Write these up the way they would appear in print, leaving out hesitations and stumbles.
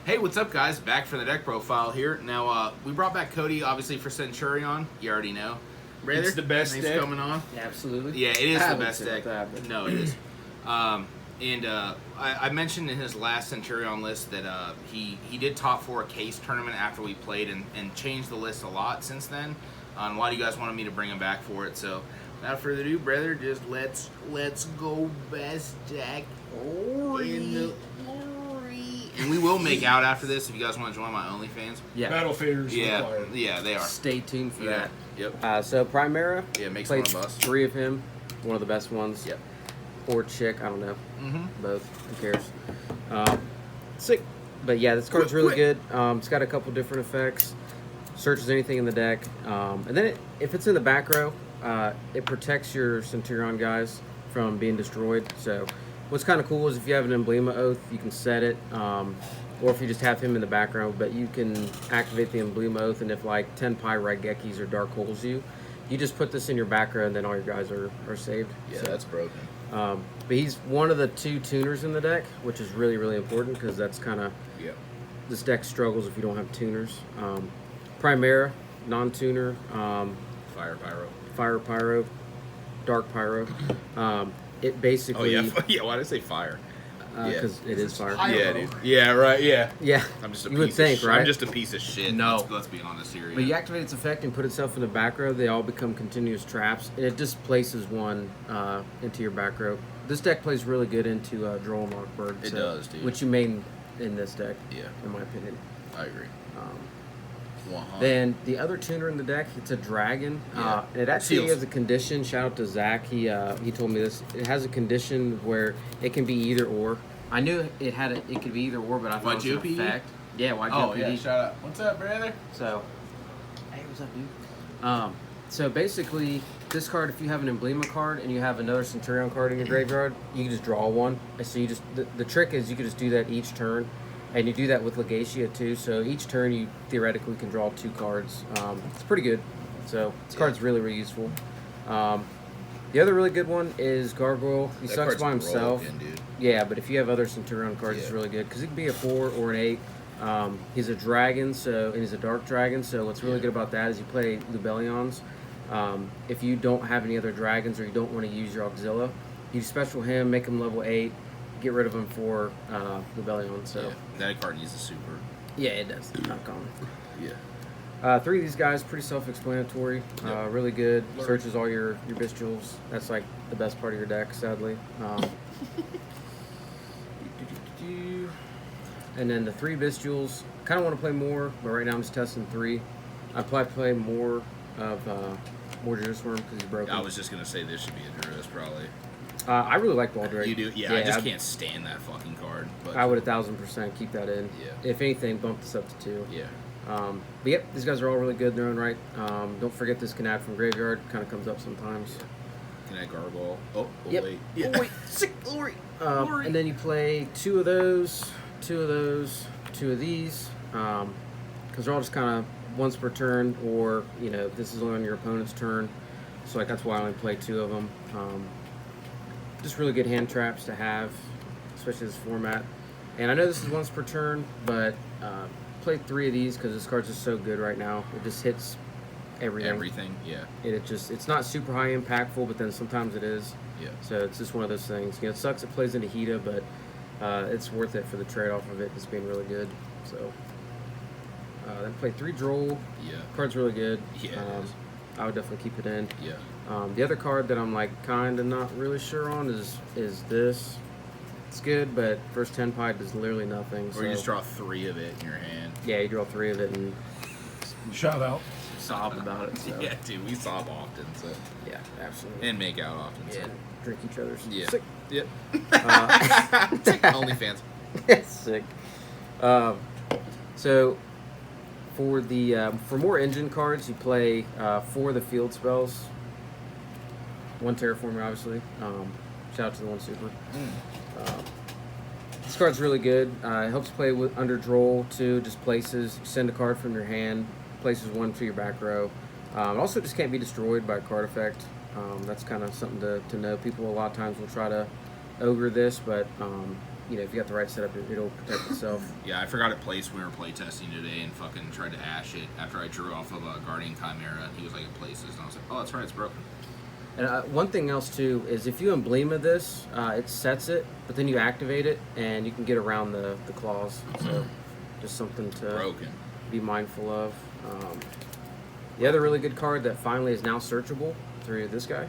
Hey, what's up, guys? Back for the deck profile here. Now, we brought back Cody, obviously, for Centurion. You already know. Brother, It's the best thanks deck. for coming on. Absolutely. Yeah, it is I the would best say deck. that, but- No, it is. I mentioned in his last Centurion list that he did top 4 Case Tournament after we played and changed the list a lot since then. On why do you guys wanted me to bring him back for it? So, without further ado, brother, just let's go best deck in the glory. And we will make out after this if you guys want to join my OnlyFans. Yeah. Battle faders required. Yeah, they are. Stay tuned for Yeah. that. Yep. So Primera. Yeah, makes played one of us. 3 of him. One of the best ones. Yep. Or chick, I don't know. Mm-hmm. Both. Who cares? Sick. But yeah, this card's really good. It's got a couple different effects. Searches anything in the deck. And then if it's in the back row, it protects your Centurion guys from being destroyed. So what's kind of cool is if you have an Emblema Oath, you can set it. Or if you just have him in the background, but you can activate the Emblema Oath, and if like 10 Pi Raigekis or Dark Holes you just put this in your back row, and then all your guys are saved. Yeah, So, that's broken. but he's one of the 2 tuners in the deck, which is really, really important because that's kind of Yeah. this deck struggles if you don't have tuners. Primera, non-tuner, Fire Pyro. Fire Pyro, Dark Pyro. It Oh, basically, yeah. Yeah, why did I say fire? because it is fire. Yeah, dude. Yeah, right, yeah. Yeah, I'm just a you piece would think, of right? I'm just a piece of shit. No. Let's be honest here. But you activate its effect and put itself in the back row, they all become continuous traps, and it just places one into your back row. This deck plays really good into Droll and Lockbird. It does, dude. Which you main in this deck, Yeah, in my opinion. I agree. Then the other tuner in the deck, it's a dragon. Yeah. It actually Seals. has a condition. Shout out to Zach. He told me this. It has a condition where it can be either or. I knew it had it could be either or, but I thought it was an YGOPD? effect. Yeah, YGOPD. Oh, yeah, shout out. What's up, brother? So, hey, what's up, dude? So basically, this card, if you have an Emblema card and you have another Centurion card in your graveyard, you can just draw one. And so you just the trick is you can just do that each turn, and you do that with Legacia too. So each turn you theoretically can draw 2 cards. It's pretty good. So this card's really, really useful. The other really good one is Gargoyle. He That sucks card's by himself. broken, dude. Yeah, but if you have other Centurion cards, it's Yeah. really good because it can be a 4 or an 8. He's a dragon, and he's a dark dragon. So what's really Yeah. good about that is you play Lubellions. If you don't have any other dragons or you don't want to use your Auxilia, you special him, make him level 8, get rid of him for Lubellion. So Yeah. That card needs a super. yeah, it does. Not common. Yeah. 3 of these guys pretty self-explanatory. Yeah. Really good. Learn. Searches all your bestials. That's like the best part of your deck, sadly. And then the 3 bestials. Kind of want to play more, but right now I'm just testing 3. I'd probably play more of more Jerusalem because he's broken. I was just going to say this should be a Druid, probably. I really like Baldrake. You do? Yeah, I just I'd- can't stand that fucking card. But I would 1,000% keep that in. Yeah. If anything, bump this up to 2. Yeah. But yep, these guys are all really good in their own right. Don't forget this can add from graveyard. Kind of comes up sometimes. Can I gargoyle? Oh, Yep. wait. Oh, wait. Sick glory. And then you play 2 of those, 2 of those, 2 of these. Because they're all just kind of once per turn, or, this is only on your opponent's turn. So, like, that's why I only play 2 of them. Just really good hand traps to have, especially this format. And I know this is once per turn, but play 3 of these because this card's just so good right now. It just hits everything. Everything, yeah. It's not super high impactful, but then sometimes it is. Yeah. So it's just one of those things. It sucks it plays into Hita, but it's worth it for the trade-off of it just being really good. So then play 3 Droll. Yeah. Card's really good. Yeah, it is. I would definitely keep it in. Yeah. The other card that I'm like kind of not really sure on is this. It's good, but first 10 Pi does literally nothing. Or you just draw 3 of it in your hand. Yeah, you draw 3 of it and Shout out. sob about it. So. Yeah, dude, we sob often, so. Yeah, absolutely. And make out often, Yeah, so. drink each other's. Yeah. Sick. Yep. Uh, OnlyFans. Sick. So for more engine cards, you play 4 of the field spells. 1 terraformer, obviously. Shout out to the 1 super. This card's really good. It helps play with under Droll too. Just places, send a card from your hand, places 1 to your back row. It also just can't be destroyed by a card effect. That's kind of something to know. People a lot of times will try to ogre this, but if you got the right setup, it'll protect itself. Yeah, I forgot it placed when we were playtesting today and fucking tried to ash it after I drew off of a Guardian Chimera. He was like, it places. And I was like, oh, that's right, it's broken. And one thing else, too, is if you emblema this, it sets it, but then you activate it, and you can get around the claws. So just something to be mindful of. The other really good card that finally is now searchable through this guy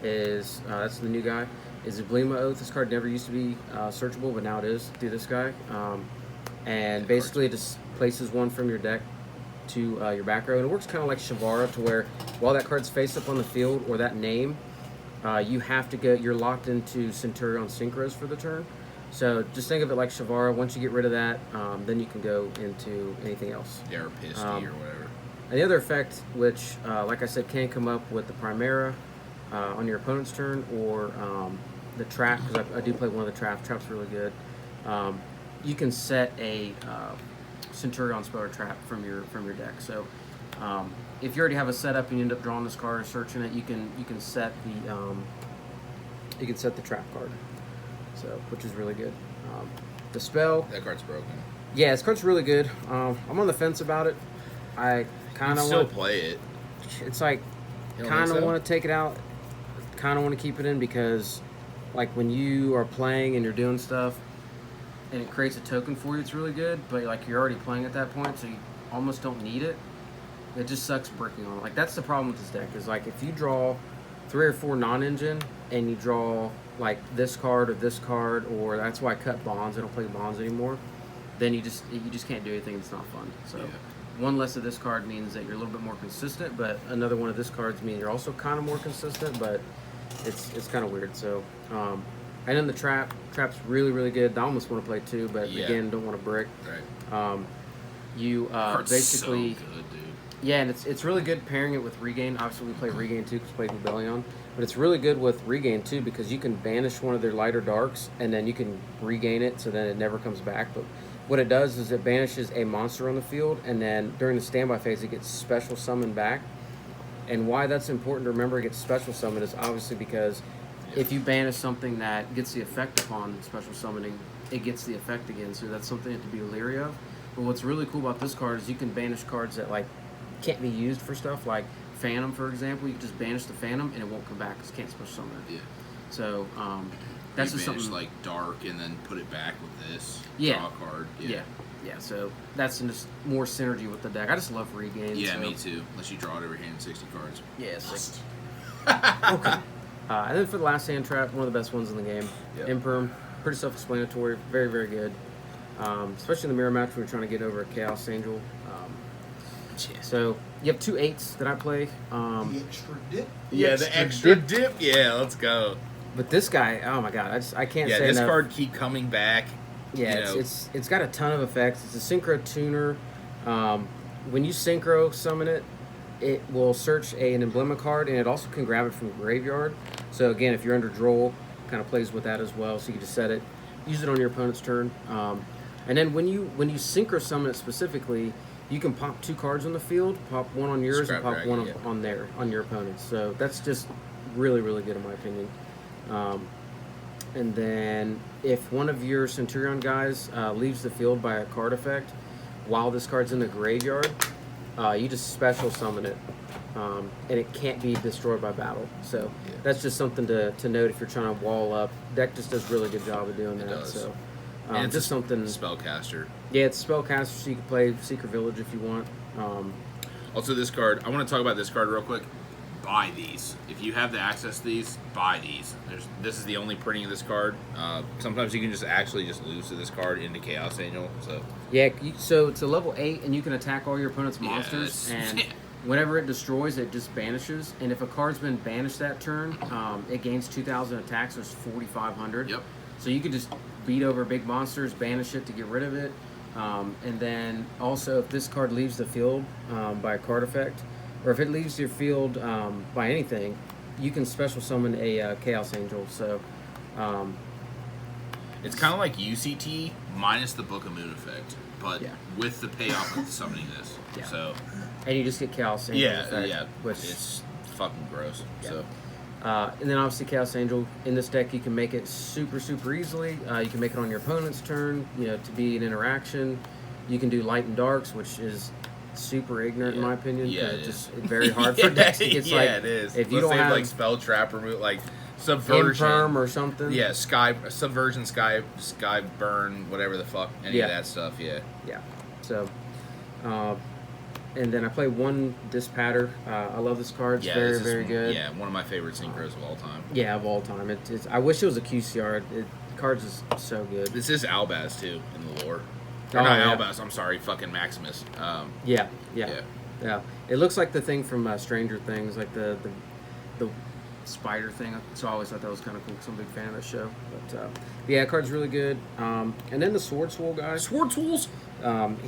is, that's the new guy, is Emblema Oath. This card never used to be searchable, but now it is through this guy. And basically it just places one from your deck to your back row. And it works kind of like Shavara, to where while that card's face up on the field, or that name, you have to you're locked into Centurion Synchros for the turn. So just think of it like Shavara. Once you get rid of that, then you can go into anything else. Yeah, or Pisty or whatever. And the other effect, which, like I said, can come up with the Primera on your opponent's turn, or the trap, because I do play one of the traps. Trap's really good. You can set a Centurion spell or trap from your deck. So if you already have a setup and you end up drawing this card or searching it, you can set the trap card. So, which is really good. The spell. That card's broken. Yeah, this card's really good. I'm on the fence about it. I kind of still play it. It's like kind of want to take it out, kind of want to keep it in, because like when you are playing and you're doing stuff and it creates a token for you, it's really good, but like you're already playing at that point, so you almost don't need it. It just sucks bricking on it. Like that's the problem with this deck, is like if you draw 3 or 4 non-engine and you draw like this card, or that's why I cut bonds. I don't play bonds anymore. Then you just can't do anything. It's not fun. So one less of this card means that you're a little bit more consistent, but another one of this cards means you're also kind of more consistent, but it's kind of weird. So and then the trap's really, really good. I almost want to play 2, but again, don't want to brick. Right. You basically so good, dude. Yeah, and it's really good pairing it with Regain. Obviously, we play Regain too because we played Rebellion. But it's really good with Regain too, because you can banish one of their lighter darks, and then you can regain it, so then it never comes back. But what it does is it banishes a monster on the field, and then during the standby phase, it gets special summoned back. And why that's important to remember it gets special summoned is obviously because if you banish something that gets the effect upon special summoning, it gets the effect again. So that's something to be leery of. But what's really cool about this card is you can banish cards that like can't be used for stuff like Phantom, for example. You can just banish the Phantom and it won't come back because it can't special summon it. Yeah. So that's just banish something like Dark and then put it back with this draw card. Yeah. So that's just more synergy with the deck. I just love Regain. Yeah, so. me too. Unless you draw it over hand 60 cards. Yeah, 60. Okay. And then for the last hand trap, one of the best ones in the game. Yep. Imperm, pretty self-explanatory, very, very good. Especially in the mirror match when you're trying to get over a Chaos Angel. So you have 2 8s that I play. The extra dip. Yeah, the extra dip. Yeah, let's go. But this guy, oh my god, I can't say this enough. card keep coming back. Yeah, it's got a ton of effects. It's a synchro tuner. When you synchro summon it, it will search an emblema card, and it also can grab it from the graveyard. So again, if you're under Droll, kind of plays with that as well. So you can just set it, use it on your opponent's turn. And then when you synchro summon it specifically, you can pop 2 cards on the field, pop one on yours, and pop one on your opponent's. So that's just really, really good in my opinion. And then if one of your Centurion guys leaves the field by a card effect while this card's in the graveyard, you just special summon it, and it can't be destroyed by battle. So that's just something to note if you're trying to wall up. Deck just does a really good job of doing that. Does. So and it's just something. Spellcaster. Yeah, it's spellcaster, so you can play Secret Village if you want. Also, this card, I want to talk about this card real quick. Buy these. If you have the access to these, buy these. This is the only printing of this card. Sometimes you can just lose to this card into Chaos Angel. So yeah, so it's a level 8, and you can attack all your opponent's monsters, and whenever it destroys, it just banishes. And if a card's been banished that turn, it gains 2,000 attacks, so it's 4,500. Yep. So you can just beat over big monsters, banish it to get rid of it. And then also, if this card leaves the field by a card effect, or if it leaves your field by anything, you can special summon a Chaos Angel. So it's kind of like UCT minus the Book of Moon effect, but with the payoff of summoning this. So and you just get Chaos Angel effect, which it's fucking gross. So And then obviously Chaos Angel. In this deck, you can make it super, super easily. You can make it on your opponent's turn, to be an interaction. You can do light and darks, which is super ignorant in my opinion. Yeah, it's just very hard for decks to get. It is. If you don't have like spell trap remove, like subversion Infirm or something. Yeah, subversion, sky burn, whatever the fuck, any of that stuff. Yeah. So, and then I play one Dispatter. I love this card. It's very, very good. Yeah, one of my favorite synchros of all time. Yeah, of all time. It's I wish it was a QCR. Cards is so good. This is Albaz too in the lore. Oh, Or not yeah. Albaz. I'm sorry, fucking Maximus. Yeah. It looks like the thing from Stranger Things, like the spider thing. So I always thought that was kind of cool because I'm a big fan of that show. But yeah, card's really good. And then the Sword Swole guy. Sword Tools.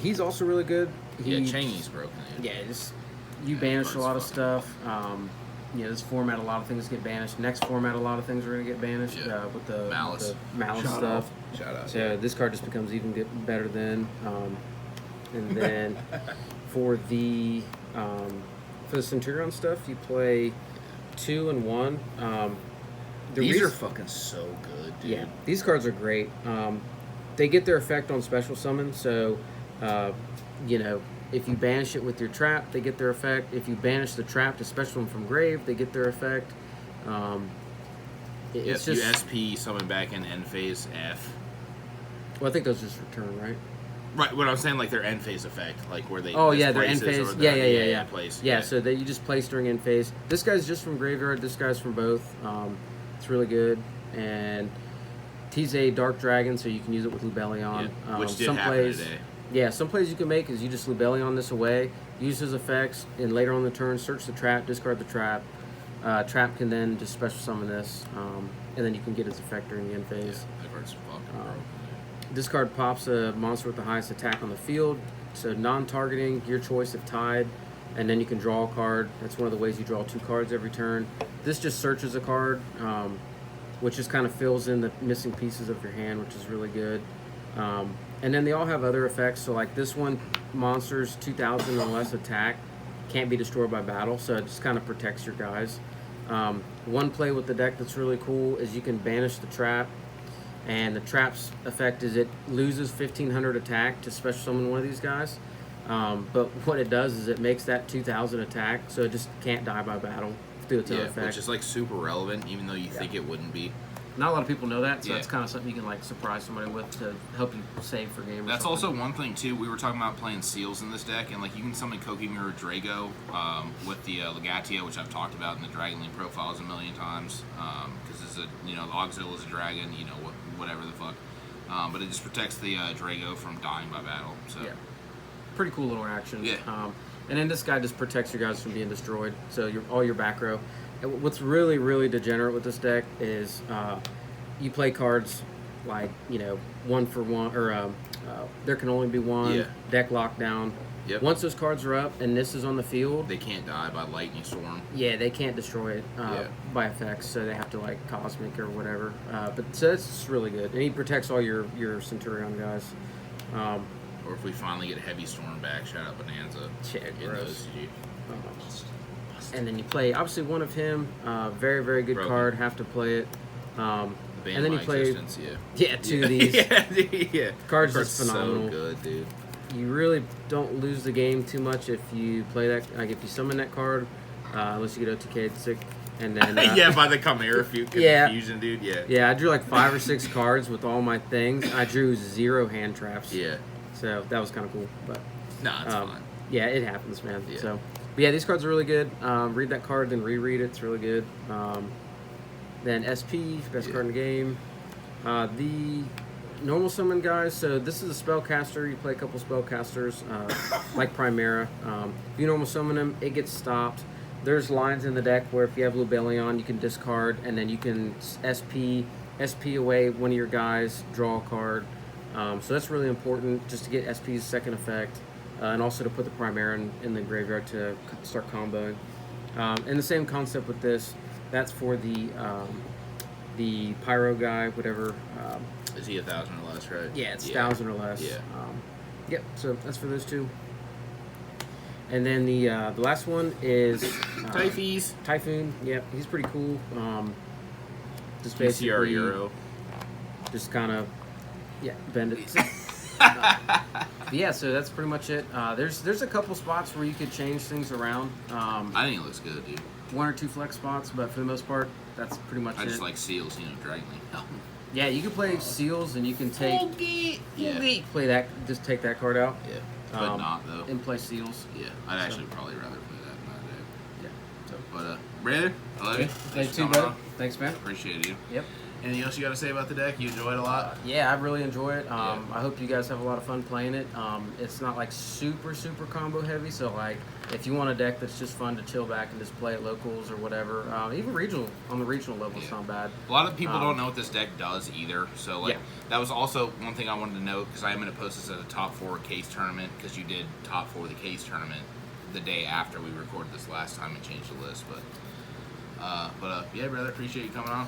He's also really good. Cheney's broken. Yeah, you banish a lot of stuff. This format, a lot of things get banished. Next format, a lot of things are going to get banished with the malice stuff. Shout out. So this card just becomes even better then. And then for the Centurion stuff, you play 2 and 1. These are fucking so good, dude. Yeah, these cards are great. They get their effect on special summon, so if you banish it with your trap, they get their effect. If you banish the trap to special summon from grave, they get their effect. It's you just SP summon back in end phase F. Well, I think those just return, right? Right, what I'm saying, like their end phase effect, like where they. Oh yeah, their end phase. Yeah. Place. Yeah, so that you just place during end phase. This guy's just from graveyard. This guy's from both. It's really good, and he's a dark dragon, so you can use it with Lubellion. Which did happen today. Yeah, some plays you can make is you just Lubellion this away, use his effects, and later on the turn, search the trap, discard the trap. Trap can then just special summon this, and then you can get his effect during the end phase. Yeah, that card's fucking broken. This card pops a monster with the highest attack on the field, so non-targeting, your choice if tied, and then you can draw a card. That's one of the ways you draw 2 cards every turn. This just searches a card, which just kind of fills in the missing pieces of your hand, which is really good. And then they all have other effects. So like this one, monsters 2,000 or less attack can't be destroyed by battle, so it just kind of protects your guys. One play with the deck that's really cool is you can banish the trap, and the trap's effect is it loses 1,500 attack to special summon one of these guys. But what it does is it makes that 2,000 attack, so it just can't die by battle through its own effect. Which is like super relevant, even though you think it wouldn't be. Not a lot of people know that, so it's kind of something you can like surprise somebody with to help you save for game. That's also one thing too. We were talking about playing seals in this deck, and like you can summon Kokimura Drago with the Legatia, which I've talked about in the Dragon Link profiles a million times. Because it's Auxil is a dragon, whatever the fuck. But it just protects the Drago from dying by battle. So pretty cool little action. Yeah. And then this guy just protects your guys from being destroyed. So all your back row. And what's really, really degenerate with this deck is you play cards like, 1 for 1, or there can only be one, deck lockdown. Yep. Once those cards are up and this is on the field, they can't die by lightning storm. Yeah, they can't destroy it by effects, so they have to like cosmic or whatever. But so it's really good. And he protects all your Centurion guys. Or if we finally get Heavy Storm back, shout out Bonanza. Yeah, gross. OCG. And then you play obviously one of him. Very, very good card. Have to play it. And then you play 2 of these. yeah. Card's just phenomenal. So good, dude. You really don't lose the game too much if you play that. Like if you summon that card, unless you get OTK'd sick, and then by the Chimera Fusion, dude. Yeah, I drew like 5 or 6 cards with all my things. I drew 0 hand traps. Yeah. So that was kind of cool, but it's fine. Yeah, it happens, man. Yeah. So, but yeah, these cards are really good. Read that card, then reread it. It's really good. Then SP, best card in the game. The normal summon guys. So this is a spellcaster. You play a couple spellcasters, like Primera. If you normal summon them, it gets stopped. There's lines in the deck where if you have Lubellion, you can discard, and then you can SP away one of your guys, draw a card. So that's really important, just to get SP's second effect, and also to put the Primera in the graveyard to start comboing. And the same concept with this. That's for the Pyro guy, whatever. Is he 1,000 or less, right? Yeah, it's 1,000 or less. Yeah. Yep. So that's for those 2. And then the last one is Typhies. Typhoon. Yep, he's pretty cool. Just PCR basically Euro. just kind of bend it. Yeah, so that's pretty much it. There's a couple spots where you could change things around. I think it looks good, dude. 1 or 2 flex spots, but for the most part, that's pretty much I it. just like seals, Dragon Link. Yeah, you can play seals, and you can take play that. Just take that card out. Yeah, but not though. And play seals. Yeah, I'd actually probably rather play that in my deck. Yeah. So. But brother, I love you. Thanks for too, coming brother. on. Thanks, man. Appreciate you. Yep. Anything else you got to say about the deck? You enjoy it a lot? Yeah, I really enjoy it. I hope you guys have a lot of fun playing it. It's not like super combo heavy, so like if you want a deck that's just fun to chill back and just play at locals or whatever, even regional on the regional level, it's not bad. A lot of people don't know what this deck does either, so like that was also one thing I wanted to note because I am going to post this at a top 4 Case tournament because you did top 4 the Case tournament the day after we recorded this last time and changed the list, but yeah, brother, appreciate you coming on.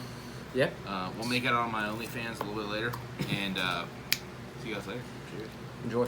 Yeah. We'll make it on my OnlyFans a little bit later, and see you guys later. Cheers. Enjoy.